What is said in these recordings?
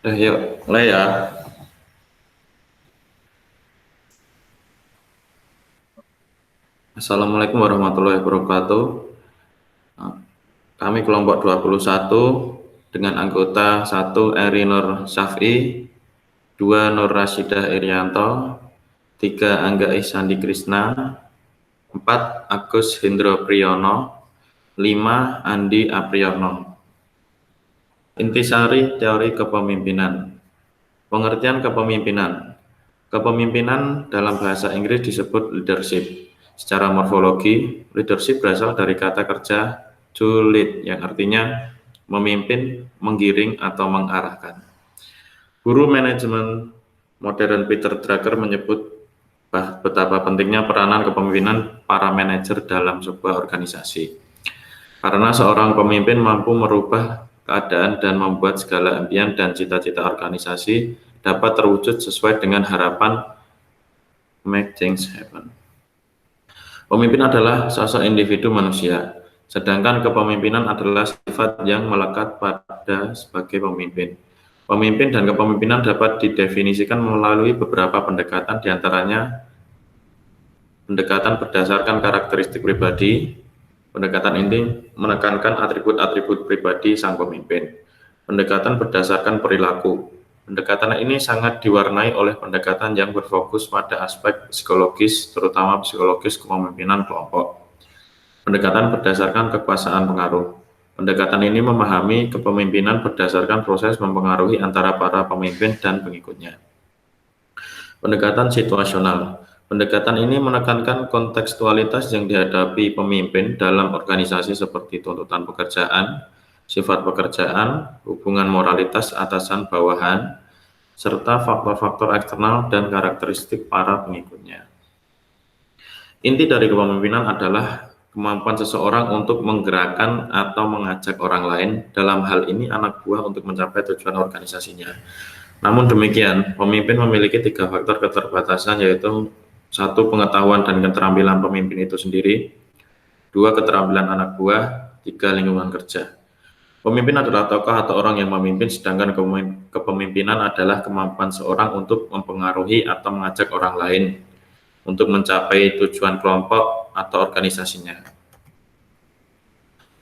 Yuk, mulai ya. Assalamualaikum warahmatullahi wabarakatuh. Kami kelompok 21 dengan anggota 1 Eri Nur Syaf'i, 2 Nur Rasyidah Irianto, 3 Angga Ihsandi Krisna, 4 Agus Hendro Priyono, 5 Andi Apriyono. Intisari teori kepemimpinan. Pengertian kepemimpinan. Kepemimpinan dalam bahasa Inggris disebut leadership. Secara morfologi, leadership berasal dari kata kerja to lead yang artinya memimpin, menggiring, atau mengarahkan. Guru manajemen modern Peter Drucker menyebut betapa pentingnya peranan kepemimpinan para manajer dalam sebuah organisasi. Karena seorang pemimpin mampu merubah keadaan dan membuat segala impian dan cita-cita organisasi dapat terwujud sesuai dengan harapan make things happen. Pemimpin adalah sosok individu manusia, sedangkan kepemimpinan adalah sifat yang melekat pada sebagai pemimpin. Pemimpin dan kepemimpinan dapat didefinisikan melalui beberapa pendekatan, diantaranya pendekatan berdasarkan karakteristik pribadi. Pendekatan ini menekankan atribut-atribut pribadi sang pemimpin. Pendekatan berdasarkan perilaku. Pendekatan ini sangat diwarnai oleh pendekatan yang berfokus pada aspek psikologis, terutama psikologis kepemimpinan kelompok. Pendekatan berdasarkan kekuasaan pengaruh. Pendekatan ini memahami kepemimpinan berdasarkan proses mempengaruhi antara para pemimpin dan pengikutnya. Pendekatan situasional. Pendekatan ini menekankan kontekstualitas yang dihadapi pemimpin dalam organisasi seperti tuntutan pekerjaan, sifat pekerjaan, hubungan moralitas atasan bawahan, serta faktor-faktor eksternal dan karakteristik para pengikutnya. Inti dari kepemimpinan adalah kemampuan seseorang untuk menggerakkan atau mengajak orang lain, dalam hal ini anak buah, untuk mencapai tujuan organisasinya. Namun demikian, pemimpin memiliki 3 faktor keterbatasan, yaitu 1. Pengetahuan dan keterampilan pemimpin itu sendiri, 2. Keterampilan anak buah, 3. Lingkungan kerja. Pemimpin adalah tokoh atau orang yang memimpin, sedangkan kepemimpinan adalah kemampuan seorang untuk mempengaruhi atau mengajak orang lain untuk mencapai tujuan kelompok atau organisasinya.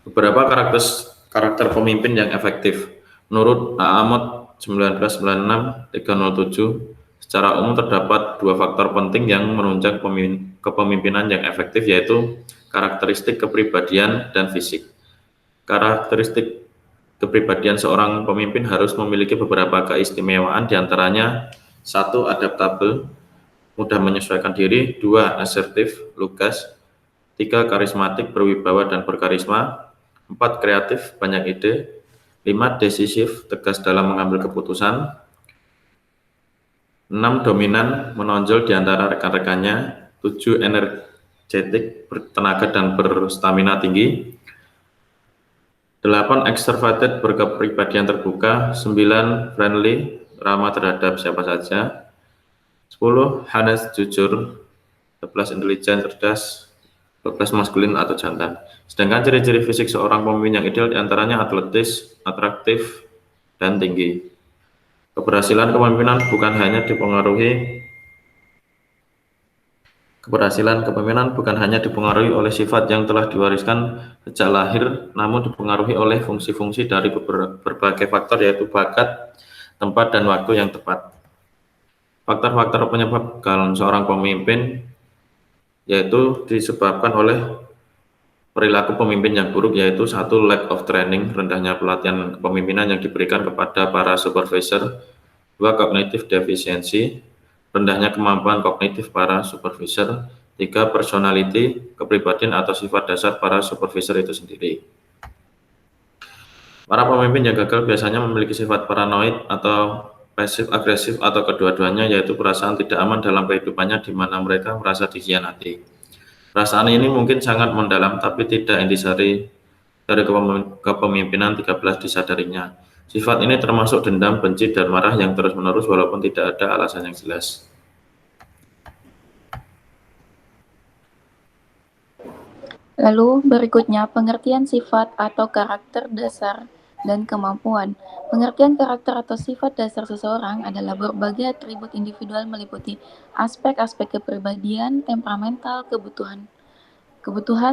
Beberapa karakter pemimpin yang efektif. Menurut Aamodt 1996-307, secara umum terdapat 2 faktor penting yang menunjang kepemimpinan yang efektif, yaitu karakteristik kepribadian dan fisik. Karakteristik kepribadian seorang pemimpin harus memiliki beberapa keistimewaan, diantaranya 1. Adaptabel, mudah menyesuaikan diri, 2. Asertif, lugas, 3. Karismatik, berwibawa dan berkarisma, 4. Kreatif, banyak ide, 5. Decisif, tegas dalam mengambil keputusan, 6. Dominan, menonjol di antara rekan-rekannya, 7. Energetik, bertenaga dan berstamina tinggi, 8. Extroverted, berkepribadian terbuka, 9. Friendly, ramah terhadap siapa saja, 10. Honest, jujur, 11. Intelijen, cerdas, 12. Maskulin atau jantan. Sedangkan ciri-ciri fisik seorang pemimpin yang ideal diantaranya atletis, atraktif, dan tinggi. Keberhasilan kepemimpinan bukan hanya dipengaruhi oleh sifat yang telah diwariskan sejak lahir, namun dipengaruhi oleh fungsi-fungsi dari berbagai faktor, yaitu bakat, tempat, dan waktu yang tepat. Faktor-faktor penyebab kegagalan seorang pemimpin yaitu disebabkan oleh perilaku pemimpin yang buruk, yaitu 1. Lack of training, rendahnya pelatihan kepemimpinan yang diberikan kepada para supervisor, 2. Cognitive deficiency, rendahnya kemampuan kognitif para supervisor, 3. Personality, kepribadian atau sifat dasar para supervisor itu sendiri. Para pemimpin yang gagal biasanya memiliki sifat paranoid atau pasif agresif atau kedua-duanya, yaitu perasaan tidak aman dalam kehidupannya di mana mereka merasa dikhianati. Perasaan ini mungkin sangat mendalam, tapi tidak intisari dari kepemimpinan 13 disadarinya. Sifat ini termasuk dendam, benci, dan marah yang terus-menerus walaupun tidak ada alasan yang jelas. Lalu berikutnya pengertian sifat atau karakter dasar dan kemampuan. Pengertian karakter atau sifat dasar seseorang adalah berbagai atribut individual meliputi aspek-aspek kepribadian, temperamental, kebutuhan,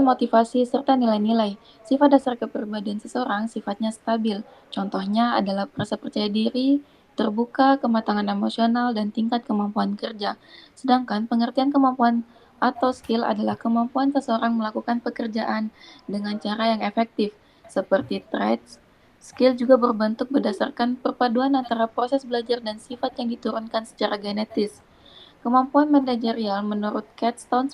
motivasi, serta nilai-nilai. Sifat dasar kepribadian seseorang sifatnya stabil. Contohnya adalah rasa percaya diri, terbuka, kematangan emosional, dan tingkat kemampuan kerja. Sedangkan pengertian kemampuan atau skill adalah kemampuan seseorang melakukan pekerjaan dengan cara yang efektif, seperti traits. Skill juga berbentuk berdasarkan perpaduan antara proses belajar dan sifat yang diturunkan secara genetis. Kemampuan manajerial menurut Katz tahun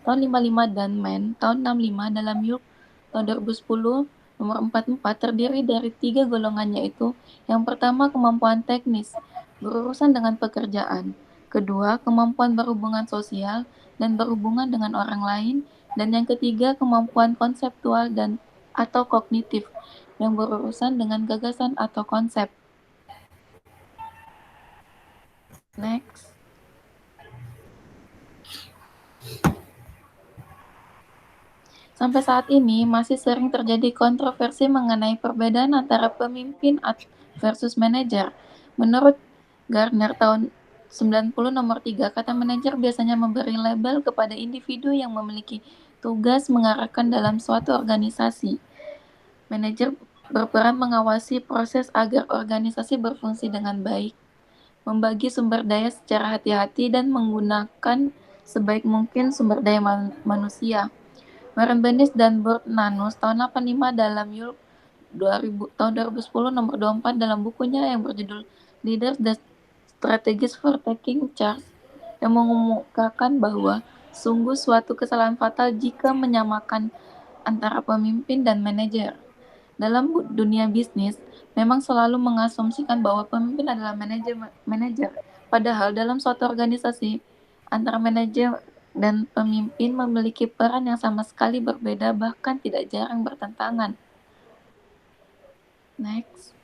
55 dan Mann tahun 65 dalam York tahun 2010 nomor 44 terdiri dari 3 golongan, yaitu yang pertama kemampuan teknis berurusan dengan pekerjaan, kedua kemampuan berhubungan sosial dan berhubungan dengan orang lain, dan yang ketiga kemampuan konseptual dan atau kognitif yang berurusan dengan gagasan atau konsep. Next. Sampai saat ini masih sering terjadi kontroversi mengenai perbedaan antara pemimpin versus manajer. Menurut Gardner tahun 90 nomor 3, kata manajer biasanya memberi label kepada individu yang memiliki tugas mengarahkan dalam suatu organisasi. Manajer berperan mengawasi proses agar organisasi berfungsi dengan baik, membagi sumber daya secara hati-hati, dan menggunakan sebaik mungkin sumber daya manusia. Warren Bennis dan Burt Nanus tahun 85 dalam Yulk 2000, tahun 2010 nomor 24 dalam bukunya yang berjudul Leaders: The Strategies for Taking Charge yang mengemukakan bahwa sungguh suatu kesalahan fatal jika menyamakan antara pemimpin dan manajer. Dalam dunia bisnis, memang selalu mengasumsikan bahwa pemimpin adalah manajer. Padahal dalam suatu organisasi, antara manajer dan pemimpin memiliki peran yang sama sekali berbeda, bahkan tidak jarang bertentangan. Next.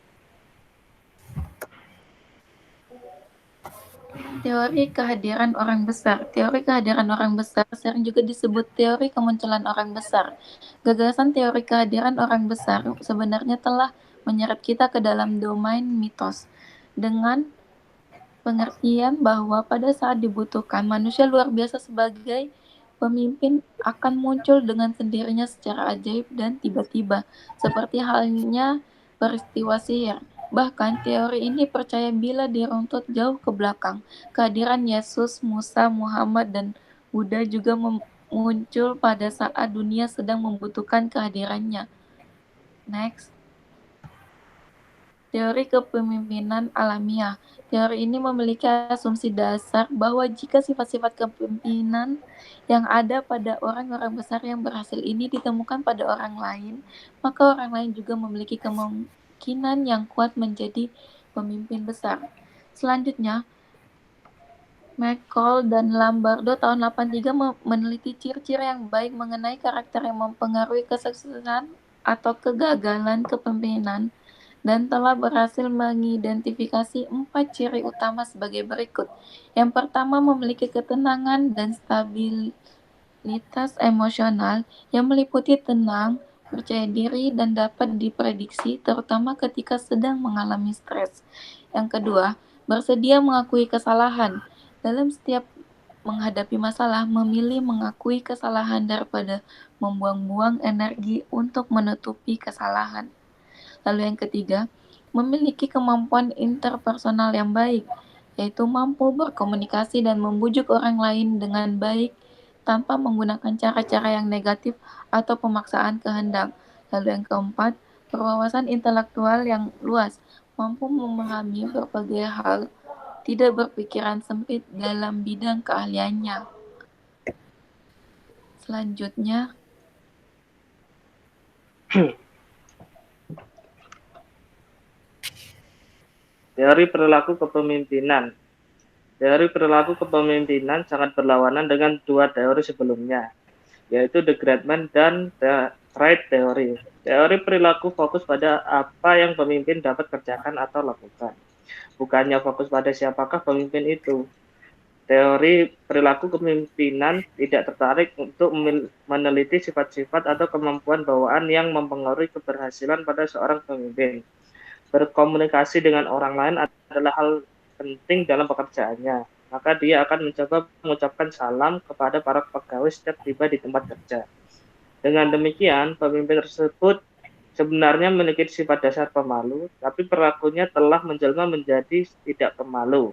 Teori kehadiran orang besar. Teori kehadiran orang besar sering juga disebut teori kemunculan orang besar. Gagasan teori kehadiran orang besar sebenarnya telah menyeret kita ke dalam domain mitos dengan pengertian bahwa pada saat dibutuhkan, manusia luar biasa sebagai pemimpin akan muncul dengan sendirinya secara ajaib dan tiba-tiba, seperti halnya peristiwa sihir. Bahkan teori ini percaya bila diruntut jauh ke belakang, kehadiran Yesus, Musa, Muhammad, dan Buddha juga muncul pada saat dunia sedang membutuhkan kehadirannya. Next. Teori kepemimpinan alamiah. Teori ini memiliki asumsi dasar bahwa jika sifat-sifat kepemimpinan yang ada pada orang-orang besar yang berhasil ini ditemukan pada orang lain, maka orang lain juga memiliki kemungkinan yang kuat menjadi pemimpin besar. Selanjutnya, McCall dan Lombardo tahun 83 meneliti ciri-ciri yang baik mengenai karakter yang mempengaruhi kesuksesan atau kegagalan kepemimpinan dan telah berhasil mengidentifikasi 4 ciri utama sebagai berikut. Yang pertama, memiliki ketenangan dan stabilitas emosional yang meliputi tenang, percaya diri, dan dapat diprediksi, terutama ketika sedang mengalami stres. Yang kedua, bersedia mengakui kesalahan. Dalam setiap menghadapi masalah, memilih mengakui kesalahan daripada membuang-buang energi untuk menutupi kesalahan. Lalu yang ketiga, memiliki kemampuan interpersonal yang baik, yaitu mampu berkomunikasi dan membujuk orang lain dengan baik tanpa menggunakan cara-cara yang negatif atau pemaksaan kehendak. Lalu yang keempat, berwawasan intelektual yang luas, mampu memahami berbagai hal, tidak berpikiran sempit dalam bidang keahliannya. Selanjutnya, teori perilaku kepemimpinan. Teori perilaku kepemimpinan sangat berlawanan dengan dua teori sebelumnya, yaitu The Great Man dan The Right Theory. Teori perilaku fokus pada apa yang pemimpin dapat kerjakan atau lakukan, bukannya fokus pada siapakah pemimpin itu. Teori perilaku kepemimpinan tidak tertarik untuk meneliti sifat-sifat atau kemampuan bawaan yang mempengaruhi keberhasilan pada seorang pemimpin. berkomunikasi dengan orang lain adalah hal penting dalam pekerjaannya. Maka dia akan mencoba mengucapkan salam kepada para pegawai setiap tiba di tempat kerja. Dengan demikian, pemimpin tersebut sebenarnya memiliki sifat dasar pemalu, tapi perilakunya telah menjelma menjadi tidak pemalu.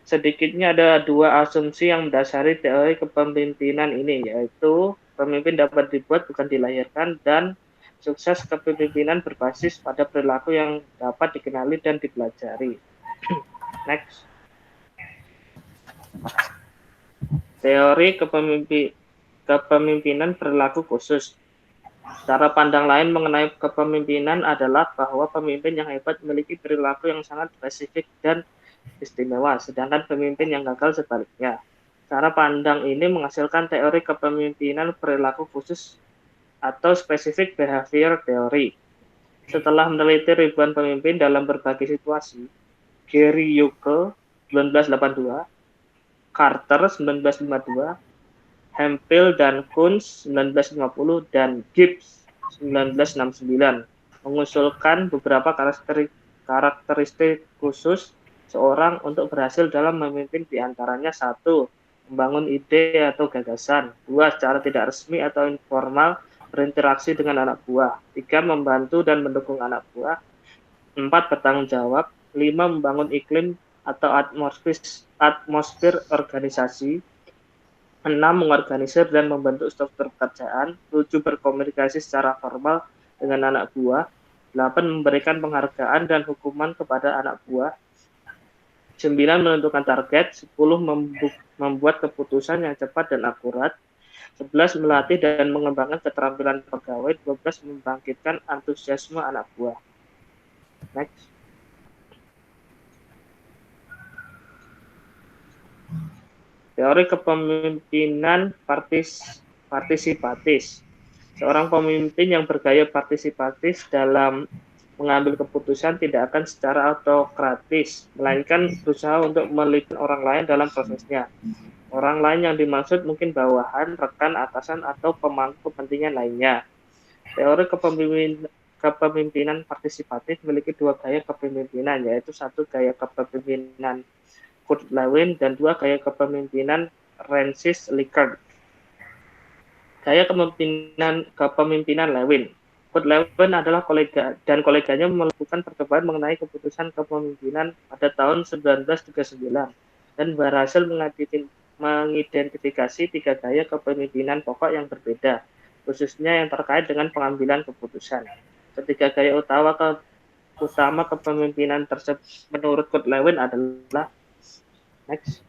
Sedikitnya ada dua asumsi yang mendasari teori kepemimpinan ini, yaitu pemimpin dapat dibuat bukan dilahirkan, dan sukses kepemimpinan berbasis pada perilaku yang dapat dikenali dan dipelajari. Next. Teori kepemimpinan perilaku khusus. Cara pandang lain mengenai kepemimpinan adalah bahwa pemimpin yang hebat memiliki perilaku yang sangat spesifik dan istimewa, sedangkan pemimpin yang gagal sebaliknya. Cara pandang ini menghasilkan teori kepemimpinan perilaku khusus atau specific behavior theory. Setelah meneliti ribuan pemimpin dalam berbagai situasi, Gary Yokel 1982, Carter 1952, Hemphill dan Kunz 1950, dan Gibbs 1969 mengusulkan beberapa karakteristik khusus seorang untuk berhasil dalam memimpin, diantaranya: 1. Membangun ide atau gagasan. 2. Secara tidak resmi atau informal berinteraksi dengan anak buah. 3. Membantu dan mendukung anak buah. 4. Bertanggung jawab. 5. Membangun iklim atau atmosfer organisasi. 6. Mengorganisir dan membentuk struktur pekerjaan. 7. Berkomunikasi secara formal dengan anak buah. 8. Memberikan penghargaan dan hukuman kepada anak buah. 9. Menentukan target. 10. Membuat keputusan yang cepat dan akurat. 11. Melatih dan mengembangkan keterampilan pegawai. 12. Membangkitkan antusiasme anak buah. Next. Teori kepemimpinan partisipatis. Seorang pemimpin yang bergaya partisipatif dalam mengambil keputusan tidak akan secara autokratis, melainkan berusaha untuk melibatkan orang lain dalam prosesnya. Orang lain yang dimaksud mungkin bawahan, rekan, atasan, atau pemangku kepentingan lainnya. Teori kepemimpinan partisipatif memiliki dua gaya kepemimpinan, yaitu 1. Gaya kepemimpinan Kurt Lewin, dan 2. Gaya kepemimpinan Francis Likert. Gaya kepemimpinan Lewin. Kurt Lewin adalah kolega dan koleganya melakukan percobaan mengenai keputusan kepemimpinan pada tahun 1939 dan berhasil mengidentifikasi 3 gaya kepemimpinan pokok yang berbeda, khususnya yang terkait dengan pengambilan keputusan. Ketiga gaya utama kepemimpinan tersebut menurut Kurt Lewin adalah: Next.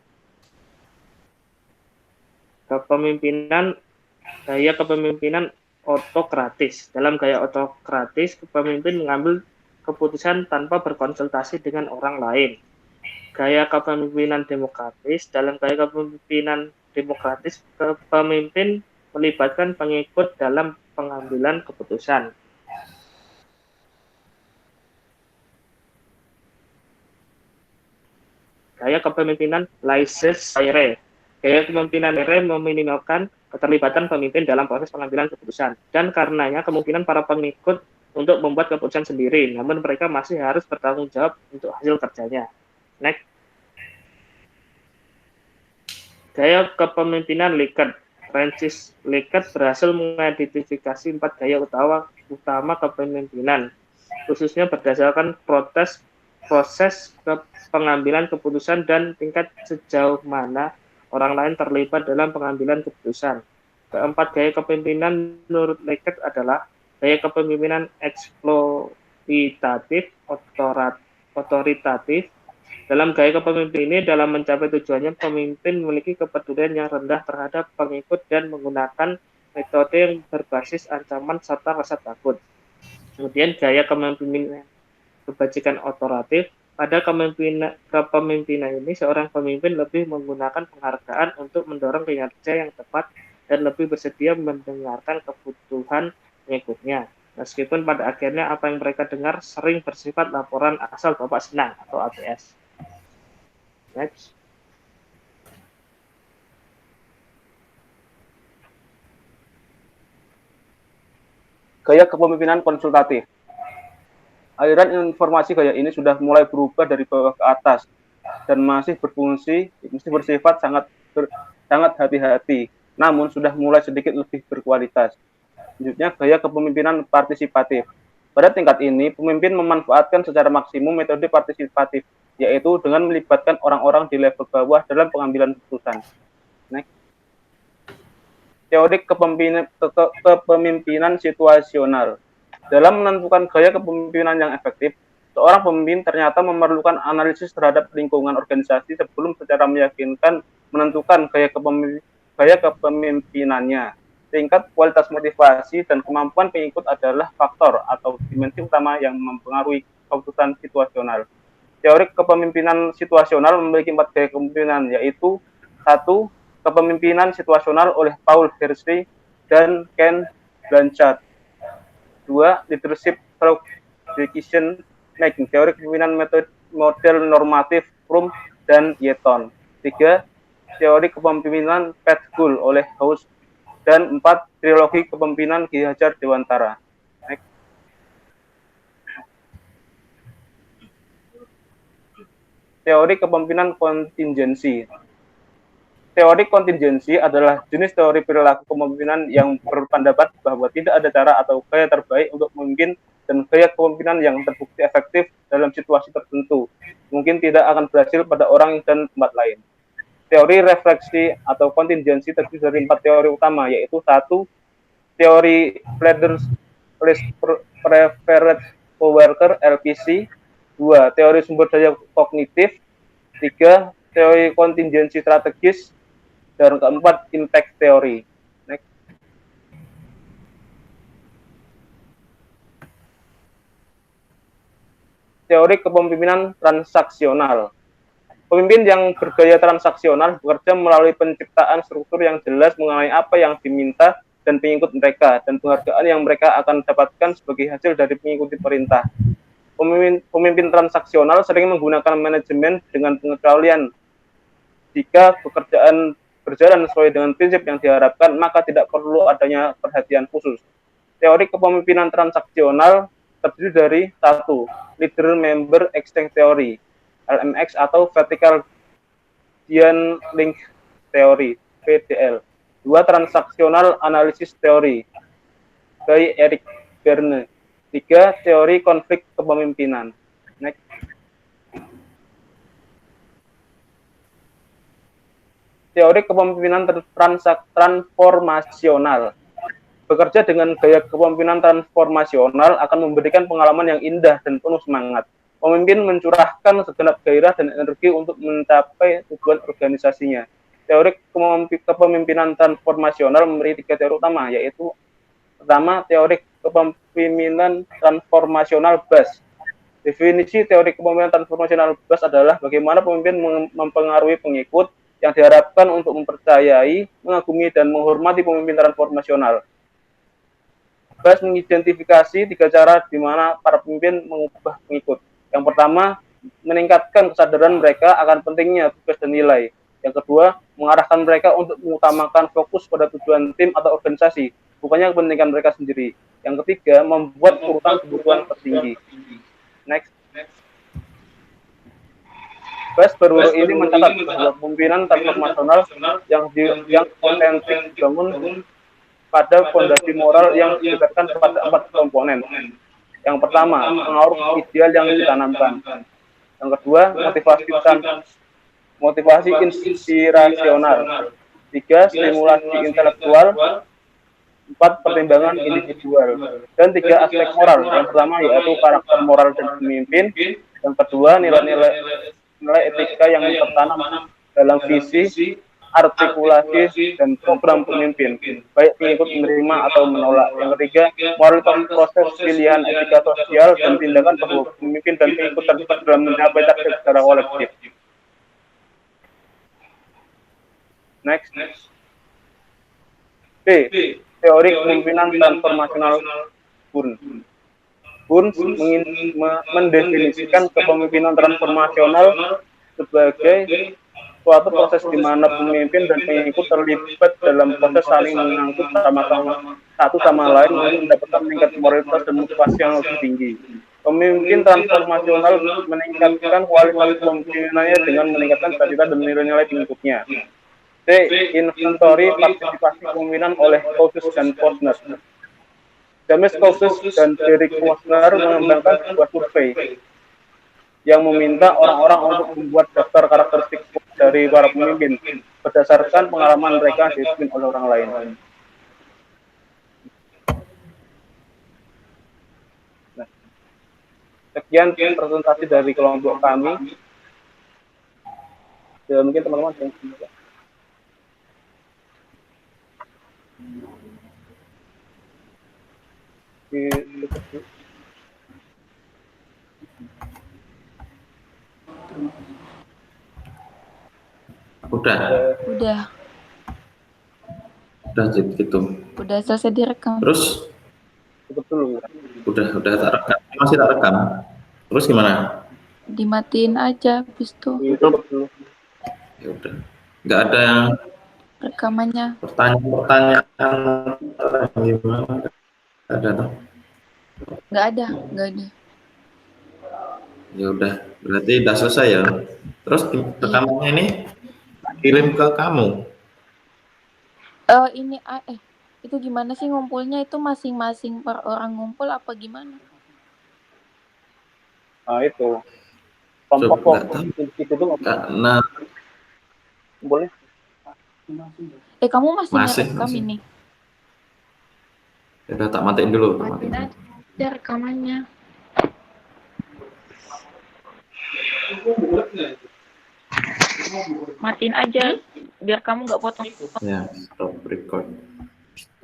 Gaya kepemimpinan otokratis. Dalam gaya otokratis, pemimpin mengambil keputusan tanpa berkonsultasi dengan orang lain. Gaya kepemimpinan demokratis. Dalam gaya kepemimpinan demokratis, pemimpin melibatkan pengikut dalam pengambilan keputusan. Gaya kepemimpinan laissez-faire. Gaya kepemimpinan laissez-faire meminimalkan keterlibatan pemimpin dalam proses pengambilan keputusan, dan karenanya kemungkinan para pengikut untuk membuat keputusan sendiri, namun mereka masih harus bertanggung jawab untuk hasil kerjanya. Next. Gaya kepemimpinan Likert. Francis Likert berhasil mengidentifikasi 4 gaya utama kepemimpinan, khususnya berdasarkan proses pengambilan keputusan dan tingkat sejauh mana orang lain terlibat dalam pengambilan keputusan. Keempat gaya kepemimpinan menurut Likert adalah gaya kepemimpinan eksploitatif, otoritatif. Dalam gaya kepemimpinan ini, dalam mencapai tujuannya, pemimpin memiliki kepedulian yang rendah terhadap pengikut dan menggunakan metode yang berbasis ancaman serta rasa takut. Kemudian gaya kepemimpinan kebajikan otoratif. Pada kepemimpinan ini, seorang pemimpin lebih menggunakan penghargaan untuk mendorong kinerja yang tepat dan lebih bersedia mendengarkan kebutuhan pengikutnya, meskipun pada akhirnya apa yang mereka dengar sering bersifat laporan asal Bapak senang atau ABS. Next. Gaya kepemimpinan konsultatif. Aliran informasi gaya ini sudah mulai berubah dari bawah ke atas dan masih bersifat sangat hati-hati, namun sudah mulai sedikit lebih berkualitas. Selanjutnya, gaya kepemimpinan partisipatif. Pada tingkat ini, pemimpin memanfaatkan secara maksimum metode partisipatif, yaitu dengan melibatkan orang-orang di level bawah dalam pengambilan keputusan. Next. Teori kepemimpinan situasional. Dalam menentukan gaya kepemimpinan yang efektif, seorang pemimpin ternyata memerlukan analisis terhadap lingkungan organisasi sebelum secara meyakinkan menentukan gaya kepemimpinannya. Tingkat kualitas motivasi dan kemampuan pengikut adalah faktor atau dimensi utama yang mempengaruhi keputusan situasional. Teori kepemimpinan situasional memiliki 4 gaya kepemimpinan, yaitu 1. Kepemimpinan situasional oleh Paul Hershey dan Ken Blanchard. 2. Leadership through decision making, teori kepemimpinan model normatif Fromm dan Yeaton. 3. Teori kepemimpinan Pat Gould oleh House. Dan 4. Trilogi kepemimpinan Ki Hajar Dewantara. Next. Teori kepemimpinan kontingensi. Teori kontingensi adalah jenis teori perilaku kepemimpinan yang berpendapat bahwa tidak ada cara atau gaya terbaik untuk memimpin dan gaya kepemimpinan yang terbukti efektif dalam situasi tertentu mungkin tidak akan berhasil pada orang dan tempat lain. Teori refleksi atau kontingensi terdiri dari 4 teori utama, yaitu 1. Teori Leaders Preferred Coworker LPC. 2. Teori sumber daya kognitif. 3. Teori kontingensi strategis. Dan keempat, impact theory. Next. Teori kepemimpinan transaksional. Pemimpin yang bergaya transaksional bekerja melalui penciptaan struktur yang jelas mengenai apa yang diminta dan pengikut mereka, dan penghargaan yang mereka akan dapatkan sebagai hasil dari mengikuti perintah. Pemimpin transaksional sering menggunakan manajemen dengan pengecualian. Jika pekerjaan berjalan sesuai dengan prinsip yang diharapkan, maka tidak perlu adanya perhatian khusus. Teori kepemimpinan transaksional terdiri dari 1. Leader Member Exchange Theory, LMX, atau Vertical Dian Link Theory, VDL. 2. Transaksional Analysis Theory, by Eric Berne. 3. Teori konflik kepemimpinan. Next. Teori kepemimpinan transformasional. Bekerja dengan gaya kepemimpinan transformasional akan memberikan pengalaman yang indah dan penuh semangat. Pemimpin mencurahkan segenap gairah dan energi untuk mencapai tujuan organisasinya. Teori kepemimpinan transformasional memiliki 3 teori utama, yaitu pertama, teori kepemimpinan transformasional BAS. Definisi teori kepemimpinan transformasional BAS adalah bagaimana pemimpin mempengaruhi pengikut yang diharapkan untuk mempercayai, mengagumi, dan menghormati pemimpin transformasional. BAS mengidentifikasi 3 cara di mana para pemimpin mengubah pengikut. Yang pertama, meningkatkan kesadaran mereka akan pentingnya tugas dan nilai. Yang kedua, mengarahkan mereka untuk mengutamakan fokus pada tujuan tim atau organisasi, bukannya kepentingan mereka sendiri. Yang ketiga, membuat urutan kebutuhan tertinggi. Next. BAS baru ini mencatat bahwa pemimpinan transformasional yang otentik dibangun pada fondasi moral yang didasarkan kepada 4 komponen. Yang pertama, pengaruh ideal yang ditanamkan. Yang kedua, motivasi inspirasional. 3. Stimulasi intelektual. 4. Pertimbangan individual. Dan 3. Aspek moral. Yang pertama yaitu karakter moral dan pemimpin. Yang kedua, nilai etika yang tertanam dalam visi, artikulasi, dan program pemimpin, baik pengikut menerima atau menolak. Yang ketiga, moralitas proses pilihan etika sosial dan tindakan bahwa pemimpin dan pengikut terlibat dalam mencapai target secara kolektif. Next. B. Teori kepemimpinan transformasional Burns. Burns mendefinisikan kepemimpinan transformasional sebagai suatu proses di mana pemimpin dan pengikut terlibat dalam proses saling mengangkut sama-sama satu sama lain untuk mendapatkan tingkat moralitas dan motivasi yang lebih tinggi. Pemimpin transformasional meningkatkan kualitas kepemimpinannya dengan meningkatkan cita-cita dan nilai-nilai pengikutnya. C. Inventory partisipasi kepemimpinan oleh Clausius dan Posner. James Clausius dan Derek Posner mengembangkan sebuah survei yang meminta orang-orang untuk membuat daftar karakteristik dari para pemimpin berdasarkan pengalaman mereka yang dipimpin oleh orang lain. Nah, sekian presentasi dari kelompok kami. Ya, mungkin teman-teman yang Udah gitu. Udah selesai direkam. Terus tutup dulu. udah tak rekam. Masih tak rekam. Terus gimana? Dimatiin aja habis itu Tutup dulu. Ya udah. Nggak ada yang rekamannya. pertanyaan gimana? Ada toh? Nggak ada. Ya udah, berarti udah selesai ya. Terus rekamannya ini kirim ke kamu. Ini itu gimana sih ngumpulnya, itu masing-masing per orang ngumpul apa gimana? Nah, itu. Kelompok itu Nah, boleh. Kamu masih Masih. ngerekam ini? ya udah tak matiin dulu. Matiin aja rekamannya. Matiin aja biar kamu nggak potong. Ya, stop record.